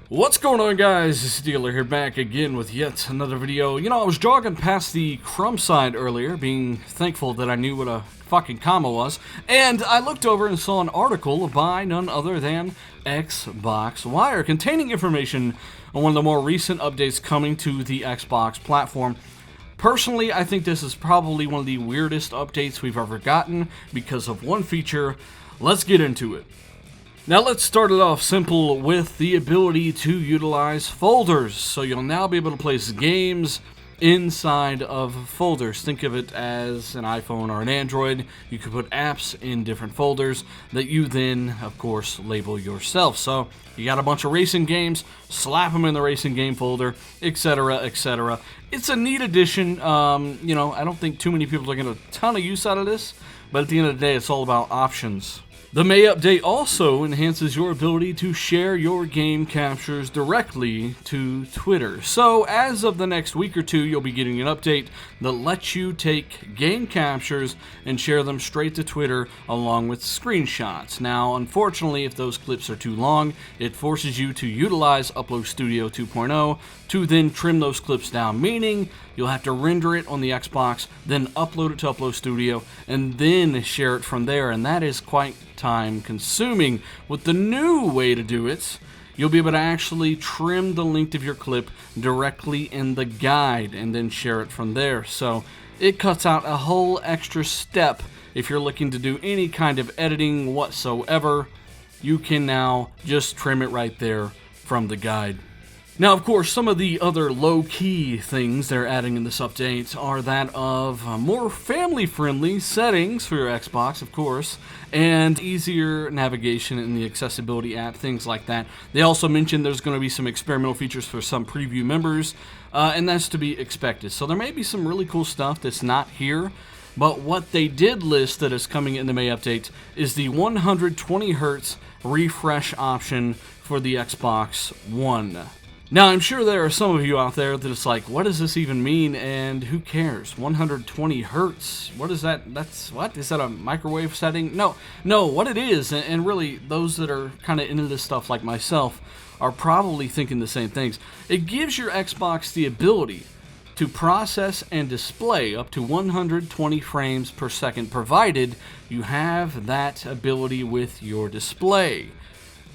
What's going on, guys? It's Dealer here, back again with yet another video. You know, I was jogging past the Crumb side earlier, being thankful that I knew what a fucking comma was, and I looked over and saw an article by none other than Xbox Wire containing information on one of the more recent updates coming to the Xbox platform. Personally, I think this is probably one of the weirdest updates we've ever gotten because of one feature. Let's get into it. Now let's start it off simple with the ability to utilize folders. So you'll now be able to place games inside of folders. Think of it as an iPhone or an Android. You can put apps in different folders that you then, of course, label yourself. So you got a bunch of racing games, slap them in the racing game folder, etc., etc. It's a neat addition. You know, I don't think too many people are getting a ton of use out of this, but at the end of the day, it's all about options. The May update also enhances your ability to share your game captures directly to Twitter. So as of the next week or two, you'll be getting an update that lets you take game captures and share them straight to Twitter along with screenshots. Now, unfortunately, if those clips are too long, it forces you to utilize Upload Studio 2.0 to then trim those clips down, meaning you'll have to render it on the Xbox, then upload it to Upload Studio, and then share it from there, and that is quite time consuming. With the new way to do it, you'll be able to actually trim the length of your clip directly in the guide and then share it from there. So it cuts out a whole extra step. If you're looking to do any kind of editing whatsoever, you can now just trim it right there from the guide. Now, of course, some of the other low-key things they're adding in this update are that of more family-friendly settings for your Xbox, of course, and easier navigation in the accessibility app, things like that. They also mentioned there's going to be some experimental features for some preview members, and that's to be expected. So there may be some really cool stuff that's not here, but what they did list that is coming in the May update is the 120 Hz refresh option for the Xbox One. Now, I'm sure there are some of you out there that it's like, what does this even mean, and who cares? 120 hertz? What is that? That's what? Is that a microwave setting? No, what it is, and really, those that are kind of into this stuff like myself are probably thinking the same things. It gives your Xbox the ability to process and display up to 120 frames per second, provided you have that ability with your display.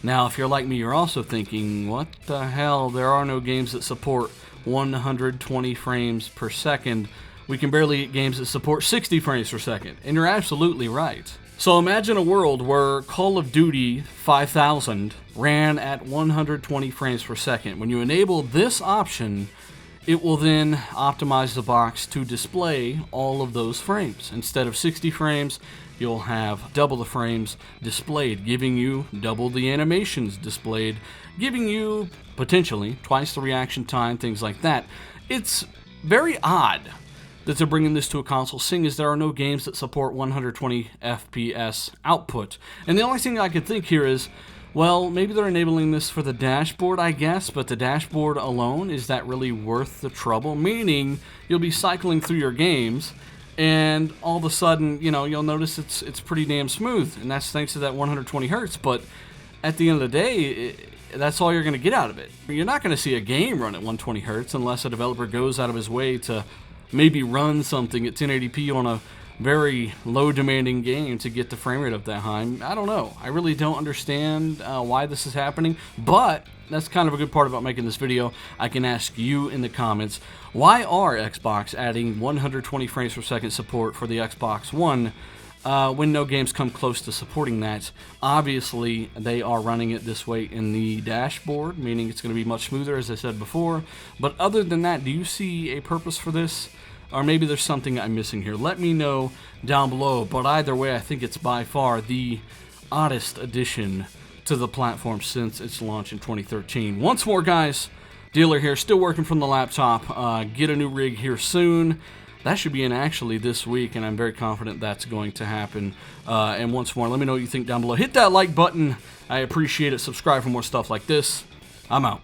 Now, if you're like me, you're also thinking, what the hell? There are no games that support 120 frames per second. We can barely get games that support 60 frames per second. And you're absolutely right. So imagine a world where Call of Duty 5000 ran at 120 frames per second. When you enable this option, it will then optimize the box to display all of those frames. Instead of 60 frames, you'll have double the frames displayed, giving you double the animations displayed, giving you potentially twice the reaction time, things like that. It's very odd that they're bringing this to a console, seeing as there are no games that support 120 FPS output. And the only thing I could think here is, well, maybe they're enabling this for the dashboard, I guess, but the dashboard alone, is that really worth the trouble? Meaning, you'll be cycling through your games, and all of a sudden, you know, you'll notice it's pretty damn smooth, and that's thanks to that 120 hertz, but at the end of the day, that's all you're going to get out of it. You're not going to see a game run at 120 hertz unless a developer goes out of his way to maybe run something at 1080p on a very low demanding game to get the frame rate up that high. I don't know. I really don't understand why this is happening, but that's kind of a good part about making this video. I can ask you in the comments, why are Xbox adding 120 frames per second support for the Xbox One when no games come close to supporting that? Obviously, they are running it this way in the dashboard, meaning it's going to be much smoother, as I said before. But other than that, do you see a purpose for this? Or maybe there's something I'm missing here. Let me know down below. But either way, I think it's by far the oddest addition to the platform since its launch in 2013. Once more, guys, Dealer here, still working from the laptop. Get a new rig here soon. That should be in actually this week, and I'm very confident that's going to happen. And once more, let me know what you think down below. Hit that like button. I appreciate it. Subscribe for more stuff like this. I'm out.